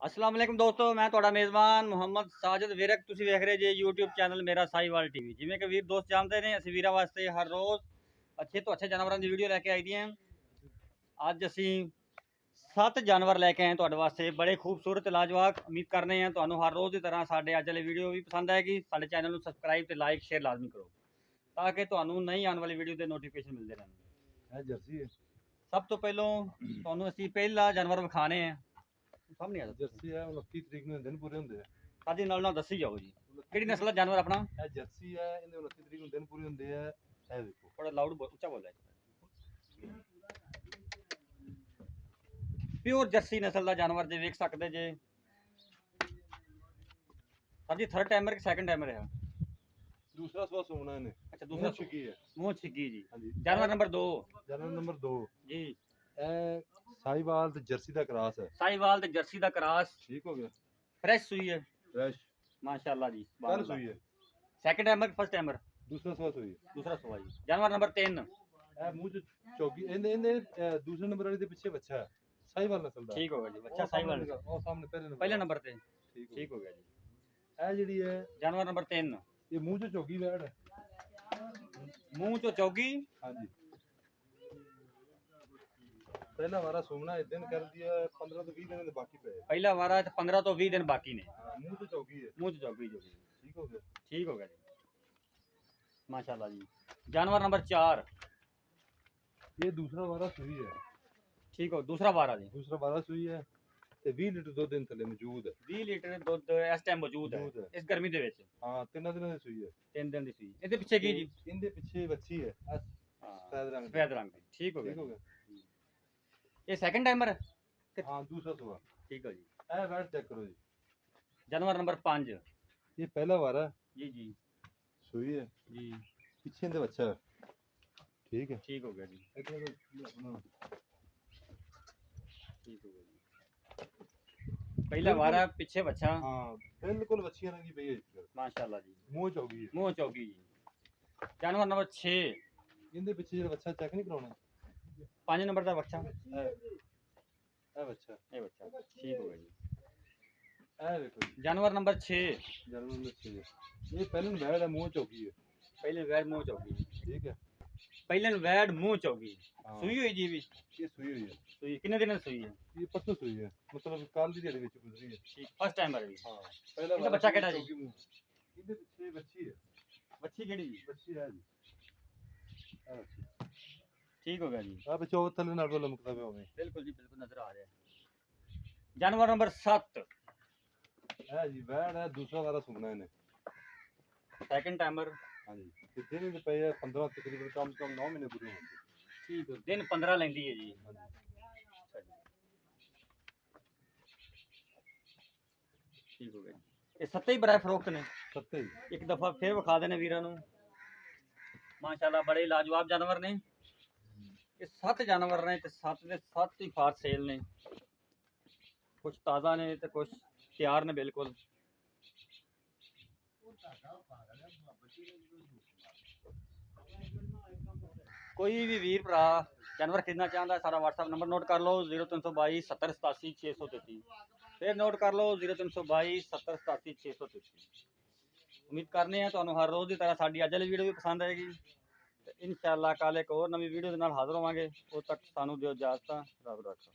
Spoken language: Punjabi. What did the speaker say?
अस्सलाम वालेकुम दोस्तों, मैं ਤੁਹਾਡਾ ਮੇਜ਼ਬਾਨ ਮੁਹੰਮਦ ਸਾਜਿਦ ਵਿਰਕ। ਤੁਸੀਂ ਵੇਖ ਰਹੇ ਜੇ YouTube ਚੈਨਲ ਮੇਰਾ ਸਾਈਵਾਲ ਟੀਵੀ। ਜਿਵੇਂ ਕਿ ਵੀਰ ਦੋਸਤ ਜਾਣਦੇ ਨੇ, ਅਸੀਂ ਵੀਰਾਂ ਵਾਸਤੇ ਹਰ ਰੋਜ਼ ਅੱਛੇ ਤੋਂ ਅੱਛੇ ਜਾਨਵਰਾਂ ਦੀ ਵੀਡੀਓ ਲੈ ਕੇ ਆਈ ਦੀਆਂ। ਅੱਜ ਅਸੀਂ 7 ਜਾਨਵਰ ਲੈ ਕੇ ਆਏ ਤੁਹਾਡੇ ਵਾਸਤੇ, ਬੜੇ ਖੂਬਸੂਰਤ ਲਾਜਵਾਬ। ਉਮੀਦ ਕਰਨੇ ਆ ਤੁਹਾਨੂੰ ਹਰ ਰੋਜ਼ ਦੀ ਤਰ੍ਹਾਂ ਸਾਡੇ ਅੱਜ ਵਾਲੀ ਵੀਡੀਓ ਵੀ ਪਸੰਦ ਆਏਗੀ। ਸਾਡੇ ਚੈਨਲ ਨੂੰ ਸਬਸਕ੍ਰਾਈਬ ਤੇ ਲਾਈਕ ਸ਼ੇਅਰ ਲਾਜ਼ਮੀ ਕਰੋ ਤਾਂ ਕਿ ਤੁਹਾਨੂੰ ਨਈ ਆਉਣ ਵਾਲੀ ਵੀਡੀਓ ਦੇ ਨੋਟੀਫਿਕੇਸ਼ਨ ਮਿਲਦੇ ਰਹਿਣ। ਇਹ ਜਰਸੀ ਹੈ। ਸਭ ਤੋਂ ਪਹਿਲਾਂ ਤੁਹਾਨੂੰ ਅਸੀਂ ਪਹਿਲਾ ਜਾਨਵਰ ਵਿਖਾਣੇ ਆ। ਸਾਹਮਣੇ ਆ ਜਾਓ। ਜਰਸੀ ਹੈ 29 ਤਰੀਕ ਨੂੰ ਦਿਨ ਪੂਰੇ ਹੁੰਦੇ ਆ। ਸਾਡੀ ਨਾਲ ਦੱਸੀ ਜਾਓ ਜੀ, ਕਿਹੜੀ ਨਸਲ ਦਾ ਜਾਨਵਰ ਆਪਣਾ? ਇਹ ਜਰਸੀ ਹੈ, ਇਹਦੇ 29 ਤਰੀਕ ਨੂੰ ਦਿਨ ਪੂਰੇ ਹੁੰਦੇ ਆ। ਇਹ ਦੇਖੋ ਥੋੜਾ ਲਾਊਡ ਉੱਚਾ ਬੋਲੋ। ਪਿਓਰ ਜਰਸੀ ਨਸਲ ਦਾ ਜਾਨਵਰ ਜੇ ਵੇਖ ਸਕਦੇ ਜੇ। ਸਰ ਜੀ ਥਰਡ ਟਾਈਮਰ ਕਿ ਸੈਕੰਡ ਟਾਈਮਰ ਹੈ? ਦੂਸਰਾ ਸਵਾ ਸੋਨਾ ਇਹਨੇ। ਅੱਛਾ ਦੂਸਰਾ ਛਿੱਕੀ ਹੈ। ਮੂੰਹ ਛਿੱਗੀ ਜੀ। ਹਾਂਜੀ। ਜਾਨਵਰ ਨੰਬਰ 2 ਜਾਨਵਰ ਨੰਬਰ 2 ਜੀ। ਇਹ ਸਾਈਵਾਲ ਤੇ ਜਰਸੀ ਦਾ ਕ੍ਰਾਸ ਹੈ। ਸਾਈਵਾਲ ਤੇ ਜਰਸੀ ਦਾ ਕ੍ਰਾਸ। ਠੀਕ ਹੋ ਗਿਆ। ਫਰੈਸ਼ ਸੂਈ ਹੈ ਫਰੈਸ਼ ਮਾਸ਼ਾਅੱਲਾ ਜੀ। ਕੱਲ ਸੂਈ ਹੈ। Second timer first timer? ਦੂਸਰਾ ਸਵਾ ਸੂਈ ਹੈ। ਦੂਸਰਾ ਸਵਾ ਜੀ। ਜਾਨਵਰ ਨੰਬਰ 3 ਇਹ ਮੂੰਹ ਚ ਚੌਗੀ। ਇਹਨੇ ਦੂਸਰੇ ਨੰਬਰ ਵਾਲੇ ਦੇ ਪਿੱਛੇ ਬੱਚਾ ਹੈ। ਸਾਈਵਾਲ ਨਸਲ ਦਾ। ਠੀਕ ਹੋ ਗਿਆ ਜੀ। ਬੱਚਾ ਸਾਈਵਾਲ ਉਹ ਸਾਹਮਣੇ ਪਹਿਲੇ ਨੰਬਰ ਤੇ। ਠੀਕ ਹੋ ਗਿਆ ਜੀ। ਇਹ ਜਿਹੜੀ ਹੈ ਜਾਨਵਰ ਨੰਬਰ 3 ਇਹ ਮੂੰਹ ਚ ਚੌਗੀ ਵੈੜ ਹੈ। ਮੂੰਹ ਚੋਂ ਚੌਗੀ। ਹਾਂਜੀ। ਪਹਿਲਾ ਵਾਰਾ ਸੁਮਨਾ ਇਸ ਦਿਨ ਕਰਦੀ ਹੈ 15 ਤੋਂ 20 ਦਿਨ ਦੇ ਬਾਕੀ ਪਏ। ਪਹਿਲਾ ਵਾਰਾ ਤੇ 15 ਤੋਂ 20 ਦਿਨ ਬਾਕੀ ਨੇ। ਮੂੰਹ ਤੇ ਚੌਗੀ ਹੈ। ਮੂੰਹ ਚ ਚੌਗੀ ਜੋ ਠੀਕ ਹੋ ਗਿਆ। ਠੀਕ ਹੋ ਗਿਆ ਜੀ ਮਾਸ਼ਾਅੱਲਾ ਜੀ। ਜਾਨਵਰ ਨੰਬਰ 4 ਇਹ ਦੂਸਰਾ ਵਾਰਾ ਸੂਈ ਹੈ। ਠੀਕ ਹੋ। ਦੂਸਰਾ ਵਾਰਾ ਜੀ। ਦੂਸਰਾ ਵਾਰਾ ਸੂਈ ਹੈ ਤੇ 20 ਲੀਟਰ ਦੁੱਧ ਦਿਨ ਥੱਲੇ ਮੌਜੂਦ ਹੈ। 20 ਲੀਟਰ ਦੁੱਧ ਇਸ ਟਾਈਮ ਮੌਜੂਦ ਹੈ ਇਸ ਗਰਮੀ ਦੇ ਵਿੱਚ। ਹਾਂ 3 ਦਿਨਾਂ ਦੀ ਸੂਈ ਹੈ। 3 ਦਿਨ ਦੀ ਸੂਈ। ਇਹਦੇ ਪਿੱਛੇ ਕੀ ਜੀ? ਇਹਦੇ ਪਿੱਛੇ ਬੱਚੀ ਹੈ ਸਫੈਦ ਰੰਗ ਦੀ। ਸਫੈਦ ਰੰਗ ਦੀ। ਠੀਕ ਹੋ ਗਿਆ। ਠੀਕ ਹੋ ਗਿਆ। ਇਹ ਸੈਕੰਡ ਟਾਈਮਰ? ਹਾਂ ਦੂਸਰਾ ਸੂਆ। ਠੀਕ ਹੋ ਜੀ। ਇਹ ਵੈਟ ਚੈੱਕ ਕਰੋ ਜੀ। ਜਾਨਵਰ ਨੰਬਰ 5 ਇਹ ਪਹਿਲਾ ਵਾਰਾ ਜੀ ਜੀ ਸੂਈ ਹੈ ਜੀ। ਪਿੱਛੇ ਦੇ ਬੱਚਾ ਹੈ। ਠੀਕ ਹੈ। ਠੀਕ ਹੋ ਗਿਆ ਜੀ। ਠੀਕ ਹੋ ਗਿਆ ਜੀ। ਪਹਿਲਾ ਵਾਰਾ ਪਿੱਛੇ ਬੱਚਾ। ਹਾਂ ਬਿਲਕੁਲ ਬੱਚੀਆਂ ਰੰਗੀ ਪਈ ਹੈ ਮਾਸ਼ਾਅੱਲਾ ਜੀ। ਮੂੰਹ ਚੌਗੀ ਹੈ। ਮੂੰਹ ਚੌਗੀ ਜੀ। ਜਾਨਵਰ ਨੰਬਰ 6 ਇਹਦੇ ਪਿੱਛੇ ਜਿਹੜਾ ਬੱਚਾ ਚੈੱਕ ਨਹੀਂ ਕਰਾਉਣਾ। 5 ਨੰਬਰ ਦਾ ਬੱਚਾ। ਇਹ ਬੱਚਾ। ਇਹ ਬੱਚਾ ਠੀਕ ਹੋ ਗਿਆ ਜੀ। ਇਹ ਦੇਖੋ ਜੀ। ਜਾਨਵਰ ਨੰਬਰ 6 ਜਾਨਵਰ ਨੰਬਰ 6 ਇਹ ਪਹਿਲੇ ਨੂੰ ਵੈੜ ਹੈ ਮੂੰਹ ਚੌਗੀ ਹੈ। ਪਹਿਲੇ ਵੈੜ ਮੂੰਹ ਚੌਗੀ। ਠੀਕ ਹੈ। ਪਹਿਲੇ ਨੂੰ ਵੈੜ ਮੂੰਹ ਚੌਗੀ। ਹਾਂ। ਸੂਈ ਹੋਈ ਜੀ ਵੀ? ਇਹ ਸੂਈ ਹੋਈ ਹੈ। ਸੂਈ ਕਿੰਨੇ ਦਿਨਾਂ ਦੀ ਸੂਈ ਹੈ? ਇਹ ਪਰਸੋਂ ਸੂਈ ਹੈ, ਮਤਲਬ ਕੱਲ ਦੀ ਦਿਹਾੜੀ ਵਿੱਚ ਗੁਜ਼ਰੀ ਹੈ। ਠੀਕ ਫਸਟ ਟਾਈਮ ਆ ਰਹੀ। ਹਾਂ ਪਹਿਲਾ ਇਹਦਾ ਬੱਚਾ ਕਿਹੜਾ ਜੀ? ਇਹਦੇ ਪਿੱਛੇ ਬੱਚੀ ਹੈ। ਬੱਚੀ ਕਿਹੜੀ ਜੀ? ਬੱਚੀ ਹੈ ਜੀ। ਆ ਬੱਚੀ। ਠੀਕ ਹੋ ਗਿਆ ਜੀ। ਆ ਬੱਚਾ ਉਹ ਥੱਲੇ ਨਾਲ ਲਮਕਦਾ ਪਿਆ ਹੋਵੇ। ਬਿਲਕੁਲ ਜੀ ਬਿਲਕੁਲ ਨਜ਼ਰ ਆ ਰਿਹਾ। ਜਾਨਵਰ ਨੰਬਰ 7 ਹੈ ਜੀ ਵੈੜ ਹੈ ਦੂਸਰਾ ਵਾਰਾ ਸੁਣਨਾ ਇਹਨੇ। Second timer. ਹਾਂਜੀ ਤੇ ਦਿਨ ਦੇ ਪਏ 15 ਤਕਰੀਬਨ ਕਮ ਸੇ ਕਮ 9 ਮਹੀਨੇ ਪੂਰੇ ਹੋਣਗੇ। ਠੀਕ ਹੈ। ਦਿਨ 15 ਲੈਂਦੀ ਹੈ ਜੀ। ਹਾਂਜੀ। ਠੀਕ ਹੋ ਗਿਆ ਜੀ। ਇਹ ਸੱਤੇ ਹੀ ਬਰਾਏ ਫਰੋਖਤ ਨੇ। ਸੱਤੇ ਇੱਕ ਦਫਾ ਫੇਰ ਵਿਖਾ ਦੇਣੇ ਵੀਰਾਂ ਨੂੰ। ਮਾਸ਼ਾਅੱਲਾ ਬੜੇ ਲਾਜਵਾਬ ਜਾਨਵਰ ਨੇ ਇਹ। 7 ਜਾਨਵਰ ਨੇ ਤੇ 7 ਦੇ 7 ਹੀ ਫਾਰ ਸੇਲ ਨੇ। ਕੁਝ ਤਾਜ਼ਾ ਨੇ ਤੇ ਕੁਝ ਤਿਆਰ ਨੇ ਬਿਲਕੁਲ। ਕੋਈ ਵੀ ਵੀਰ ਭਰਾ ਜਾਨਵਰ ਖਰੀਦਣਾ ਚਾਹੁੰਦਾ ਸਾਡਾ WhatsApp ਨੰਬਰ ਨੋਟ ਕਰ ਲਓ 0322 70 87 633। ਫਿਰ ਨੋਟ ਕਰ ਲਓ 0322 70 87 633। ਉਮੀਦ ਕਰਨੇ ਆ ਤੁਹਾਨੂੰ ਹਰ ਰੋਜ਼ ਦੀ ਤਰ੍ਹਾਂ ਸਾਡੀ ਅੱਜ ਵਾਲੀ ਵੀਡੀਓ ਵੀ ਪਸੰਦ ਆਏਗੀ ਤੇ ਇਨਸ਼ਾਅੱਲਾ ਕੱਲ੍ਹ ਇੱਕ ਹੋਰ ਨਵੀਂ ਵੀਡੀਓ ਦੇ ਨਾਲ ਹਾਜ਼ਰ ਹੋਵਾਂਗੇ। ਉਦੋਂ ਤੱਕ ਸਾਨੂੰ ਦਿਓ ਇਜਾਜ਼ਤ। ਰੱਬ ਰੱਖਾ।